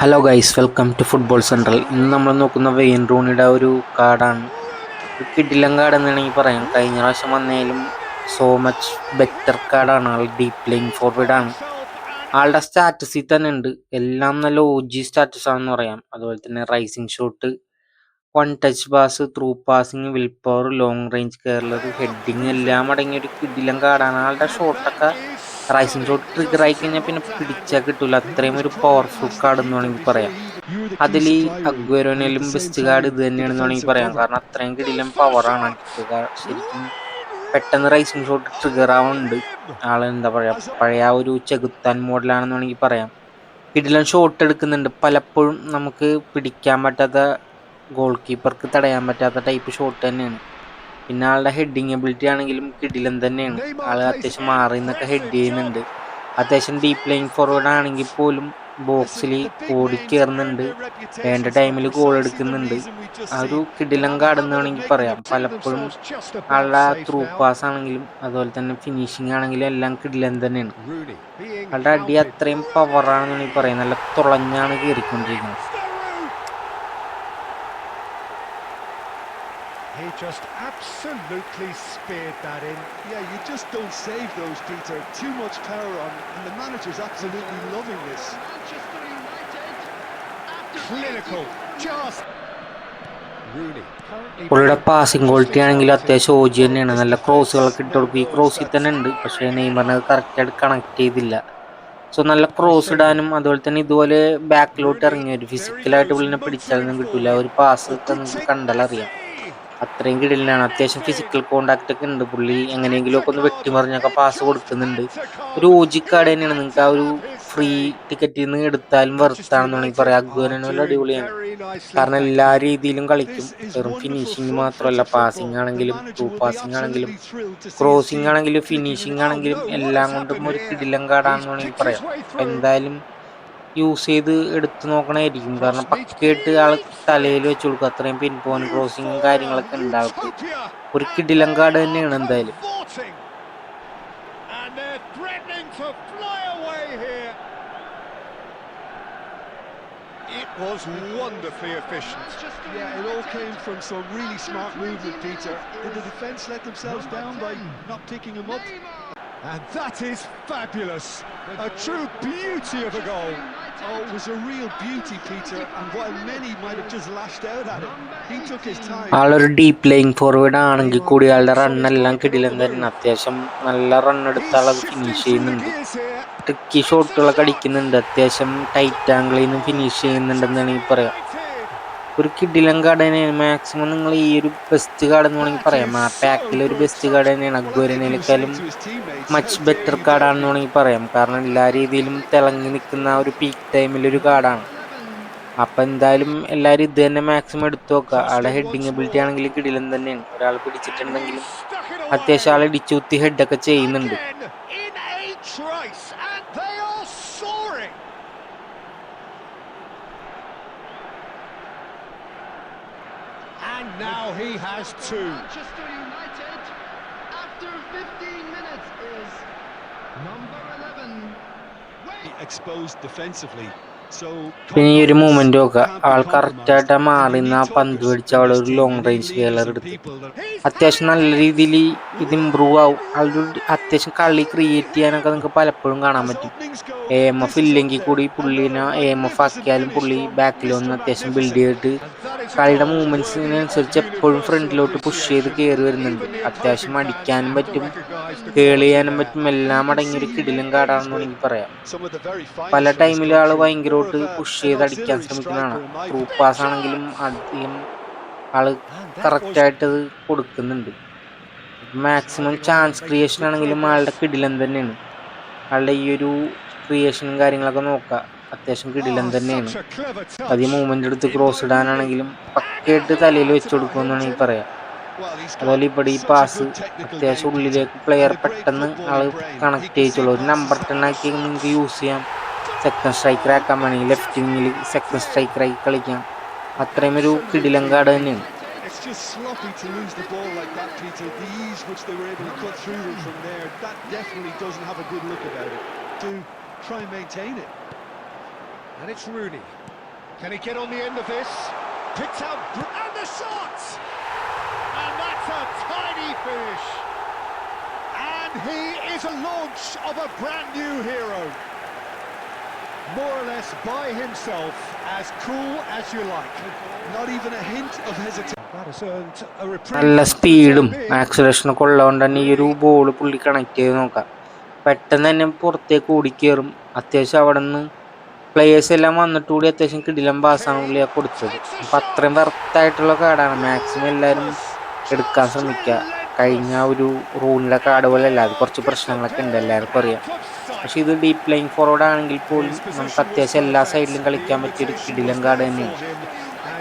Hello guys, welcome to football central. ഇന്ന് നമ്മൾ നോക്കുന്ന വെയിൻ റൂണിയുടെ ഒരു കാർഡാണ്. ഒരു കിടിലൻ കാർഡ് എന്ന് വേണമെങ്കിൽ പറയാം. കഴിഞ്ഞ പ്രാവശ്യം വന്നതിലും സോ മച്ച് ബെറ്റർ കാർഡാണ്. ആൾ ഡീപ് പ്ലേയിങ് ഫോർവേഡ് ആണ്. ആളുടെ സ്റ്റാറ്റസിൽ തന്നെ ഉണ്ട്. എല്ലാം നല്ല OG സ്റ്റാറ്റസ് ആണെന്ന് പറയാം. അതുപോലെ തന്നെ rising shot, one touch pass, through passing, will power, long range കേറലർ, ഹെഡിങ് എല്ലാം അടങ്ങിയ ഒരു കിടിലൻ കാർഡാണ്. ആളുടെ ഷോട്ടൊക്കെ റൈസിങ് ഷോട്ട് ട്രിഗർ ആയി കഴിഞ്ഞാൽ പിന്നെ പിടിച്ചാൽ കിട്ടൂല. അത്രയും ഒരു പവർഫുൾ കാർഡ് എന്ന് വേണമെങ്കിൽ പറയാം. അതിൽ ഈ അഗ്വേരോനേലും ബെസ്റ്റ് കാർഡ് ഇത് തന്നെയാണെന്ന് വേണമെങ്കിൽ പറയാം. കാരണം അത്രയും കിടിലൻ പവറാണ് അടിക്കുക. ശരിക്കും പെട്ടെന്ന് റൈസിങ് ഷോട്ട് ട്രിഗർ ആവുന്നുണ്ട്. ആള് എന്താ പറയാ, പഴയ ആ ഒരു ചെകുത്താൻ മോഡലാണെന്ന് വേണമെങ്കിൽ പറയാം. കിടിലൻ ഷോട്ട് എടുക്കുന്നുണ്ട്. പലപ്പോഴും നമുക്ക് പിടിക്കാൻ പറ്റാത്ത, ഗോൾ കീപ്പർക്ക് തടയാൻ പറ്റാത്ത ടൈപ്പ് ഷോട്ട് തന്നെയാണ്. പിന്നെ ആളുടെ ഹെഡിങ് എബിലിറ്റി ആണെങ്കിലും കിടിലൻ തന്നെയാണ്. ആള് അത്യാവശ്യം മാറി നിന്നൊക്കെ ഹെഡ് ചെയ്യുന്നുണ്ട്. അത്യാവശ്യം ഡീപ് ലൈൻ ഫോർവേഡ് ആണെങ്കിൽ പോലും ബോക്സിൽ ഓടിക്കേറുന്നുണ്ട്. വേണ്ട ടൈമിൽ ഗോൾ എടുക്കുന്നുണ്ട്. ആ ഒരു കിടിലൻ കാർഡ് എന്ന് വേണമെങ്കിൽ പറയാം. പലപ്പോഴും ആളുടെ ത്രൂ പാസ് ആണെങ്കിലും അതുപോലെ തന്നെ ഫിനിഷിംഗ് ആണെങ്കിലും എല്ലാം കിടിലൻ തന്നെയാണ്. ആളുടെ അടി അത്രയും പവറാണെന്ന് വേണമെങ്കിൽ പറയാം. നല്ല തുളഞ്ഞാണ് കയറിക്കൊണ്ടിരിക്കുന്നത്. He just absolutely speared that in. Yeah, you just don't save those, Peter. Too much power on, and the manager's absolutely loving this. Clinical, just Rooney. പുള്ളിയുടെ പാസിംഗ് ക്വാളിറ്റി ആണെങ്കിൽ അത്യാവശ്യം OG തന്നെയാണ്. നല്ല ക്രോസുകളൊക്കെ ഇട്ട് കൊടുക്കും. ഈ ക്രോസിൽ തന്നെ ഉണ്ട്, പക്ഷേ നെയ്മറിന് അത് കറക്റ്റായിട്ട് കണക്ട് ചെയ്തില്ല. സോ നല്ല ക്രോസ് ഇടാനും അതുപോലെ തന്നെ ഇതുപോലെ ബാക്കിലോട്ട് ഇറങ്ങിയ ഒരു ഫിസിക്കലായിട്ട് പുള്ളിനെ പിടിച്ചാലൊന്നും കിട്ടൂല. ഒരു പാസ് ഒക്കെ നിങ്ങൾക്ക് കണ്ടാലറിയാം. അത്രയും കിടലിനാണ്. അത്യാവശ്യം ഫിസിക്കൽ കോണ്ടാക്ട് ഒക്കെ ഉണ്ട്. പുള്ളി എങ്ങനെയെങ്കിലും ഒക്കെ ഒന്ന് വെട്ടിമറിഞ്ഞൊക്കെ പാസ് കൊടുക്കുന്നുണ്ട്. ഒരു OG കാർഡ് തന്നെയാണ്. നിങ്ങൾക്ക് ആ ഒരു ഫ്രീ ടിക്കറ്റിൽ നിന്ന് എടുത്താലും വെറുത്താണെന്ന് വേണമെങ്കിൽ പറയാം. അഗ്വരനോല് അടിപൊളിയാണ്. കാരണം എല്ലാ രീതിയിലും കളിക്കും. വെറും ഫിനിഷിങ് മാത്രമല്ല, പാസിംഗ് ആണെങ്കിലും ത്രൂ പാസിംഗ് ആണെങ്കിലും ക്രോസിംഗ് ആണെങ്കിലും ഫിനിഷിംഗ് ആണെങ്കിലും എല്ലാം കൊണ്ടും ഒരു കിടിലൻ കാർഡാണെന്ന് വേണമെങ്കിൽ പറയാം. അപ്പം എന്തായാലും യൂസ് ചെയ്ത് എടുത്തു നോക്കണമായിരിക്കും. കാരണം പക്കയായിട്ട് ആൾ തലയിൽ വെച്ച് കൊടുക്കും. അത്രയും പിൻ പോയിന്റ് ക്രോസിങ്ങും കാര്യങ്ങളൊക്കെ ഉണ്ട് ആൾക്ക്. ഒരു കിടിലൻ കാർഡ് തന്നെയാണ് എന്തായാലും. And they're threatening to fly away here. It was wonderfully efficient. Yeah, it all came from some really smart movement, Peter. Did the defence let themselves down by not picking him up? And that is fabulous. A true beauty of a goal. Oh, it was a real beauty, Peter. And while many might have just lashed out at it, he took his time. ആളൊരു deep playing forward ആണെങ്കിൽ കൂടി ആളുടെ റണ്ണെല്ലാം കിടിലൻ തന്നെ. അത്യാവശ്യം നല്ല run എടുത്താൽ അത് ഫിനിഷ് ചെയ്യുന്നുണ്ട്. ട്രിക്കി ഷോട്ടുകളൊക്കെ അടിക്കുന്നുണ്ട്. അത്യാവശ്യം ടൈറ്റ് ആംഗിളിൽ നിന്ന് ഫിനിഷ് ചെയ്യുന്നുണ്ടെന്ന് വേണമെങ്കിൽ പറയാം. ഒരു കിടിലൻ കാർഡ് തന്നെയാണ്. മാക്സിമം നിങ്ങൾ ഈ ഒരു ബെസ്റ്റ് കാർഡ് എന്ന് വേണമെങ്കിൽ പറയാം. ആ പാക്കിൽ ഒരു ബെസ്റ്റ് കാർഡ് തന്നെയാണ്. അഗ്വരനേക്കാളും മച്ച് ബെറ്റർ കാർഡാണെന്ന് വേണമെങ്കിൽ പറയാം. കാരണം എല്ലാ രീതിയിലും തിളങ്ങി നിൽക്കുന്ന ഒരു പീക്ക് ടൈമിലൊരു കാർഡാണ്. അപ്പം എന്തായാലും എല്ലാവരും ഇത് തന്നെ മാക്സിമം എടുത്തു നോക്കുക. ആളുടെ ഹെഡിങ് എബിലിറ്റി ആണെങ്കിൽ കിടിലൻ തന്നെയാണ്. ഒരാൾ പിടിച്ചിട്ടുണ്ടെങ്കിലും അത്യാവശ്യം ആൾ ഇടിച്ചുകുത്തി ഹെഡൊക്കെ ചെയ്യുന്നുണ്ട്. In a trice, and they are soaring. And now he has two. Manchester United, after 15 minutes, is number 11. Exposed defensively. So പിന്നെ ഈ ഒരു മൂവ്മെന്റ് നോക്കുക. ആൾ കറക്റ്റായിട്ട് മാറി നിന്ന് ആ പന്ത് പിടിച്ച് അവിടെ ഒരു ലോങ് റേഞ്ച് കേളർ എടുത്ത് അത്യാവശ്യം നല്ല രീതിയിൽ ഇത് ഇമ്പ്രൂവ് ആവും. ആളുടെ അത്യാവശ്യം കളി ക്രിയേറ്റ് ചെയ്യാനൊക്കെ നിങ്ങൾക്ക് പലപ്പോഴും കാണാൻ പറ്റും. AMF ഇല്ലെങ്കിൽ കൂടി പുള്ളിനെ AMF ആക്കിയാലും പുള്ളി ബാക്കിൽ വന്ന് അത്യാവശ്യം ബിൽഡ് ചെയ്തിട്ട് കളിയുടെ മൂവ്മെന്റ്സിനനുസരിച്ച് എപ്പോഴും ഫ്രണ്ടിലോട്ട് പുഷ് ചെയ്ത് കയറി വരുന്നുണ്ട്. അത്യാവശ്യം അടിക്കാനും പറ്റും, കേൾ ചെയ്യാനും പറ്റും. എല്ലാം അടങ്ങിയൊരു കിടിലൻ കാർഡാണെന്ന് വേണമെങ്കിൽ പറയാം. പല ടൈമിലും ആള് ഭയങ്കരമായിട്ട് പുഷ് ചെയ്ത് അടിക്കാൻ ശ്രമിക്കുന്നതാണ്. ത്രൂ പാസ് ആണെങ്കിലും അധികം ആള് കറക്റ്റായിട്ട് അത് കൊടുക്കുന്നുണ്ട്. മാക്സിമം ചാൻസ് ക്രിയേഷൻ ആണെങ്കിലും ആളുടെ കിടിലൻ തന്നെയാണ്. ആളുടെ ഈ ഒരു ക്രിയേഷനും കാര്യങ്ങളൊക്കെ നോക്കുക. അത്യാവശ്യം കിടിലൻ തന്നെയാണ്. അധികം മൂവ്മെന്റ് എടുത്ത് ക്രോസ് ഇടാനാണെങ്കിലും പക്കയായിട്ട് തലയിൽ വെച്ച് കൊടുക്കുമെന്നാണെങ്കിൽ പറയാം. അതുപോലെ ഇവിടെ ഈ പാസ് അത്യാവശ്യം ഉള്ളിലേക്ക് പ്ലെയർ പെട്ടെന്ന് ആള് കണക്ട് ചെയ്യിച്ചുള്ളൂ. ഒരു നമ്പർ 10 ആക്കി നിങ്ങൾക്ക് യൂസ് ചെയ്യാം. സെക്കൻഡ് സ്ട്രൈക്കർ ആക്കാൻ വേണമെങ്കിൽ ലെഫ്റ്റ് വിങ്ങിൽ സെക്കൻഡ് സ്ട്രൈക്കറായി കളിക്കാം. അത്രയും ഒരു കിടിലൻ കാർഡ് തന്നെയാണ്. it's just sloppy to lose the ball like that, Peter. The ease which they were able to cut through them from there, that definitely doesn't have a good look about it. Do try and maintain it. And it's Rooney. Can he get on the end of this? Picked out, and the shot! And that's a tiny finish. And he is a launch of a brand new hero. More or less by himself, as cool as you like. Not even a hint of hesitation. That has earned a reprieve. നല്ല സ്പീഡും ആക്സിലേഷനൊക്കെ ഉള്ളതുകൊണ്ട് തന്നെ ഈ ഒരു ball പുള്ളി connect ചെയ്ത് നോക്കാം. പെട്ടെന്ന് തന്നെ പുറത്തേക്ക് ഓടിക്കയറും. അത്യാവശ്യം അവിടെ നിന്ന് പ്ലേയേഴ്സ് എല്ലാം വന്നിട്ട് കൂടി അത്യാവശ്യം കിടിലം പാസ്സാണ് പുള്ളി കൊടുത്തത്. അപ്പം അത്രയും വെർത്തായിട്ടുള്ള കാർഡാണ്. മാക്സിമം എല്ലാവരും എടുക്കാൻ ശ്രമിക്കുക. കഴിഞ്ഞ ഒരു റൂണിലെ കാർഡ് പോലെ അല്ല, അത് കുറച്ച് പ്രശ്നങ്ങളൊക്കെ ഉണ്ട്, എല്ലാവർക്കും അറിയാം. പക്ഷെ ഇത് ഡീപ്പ് ലൈൻ ഫോർവേഡ് ആണെങ്കിൽ പോലും നമുക്ക് അത്യാവശ്യം എല്ലാ സൈഡിലും കളിക്കാൻ പറ്റിയൊരു കിടിലൻ കാർഡ് തന്നെയാണ്.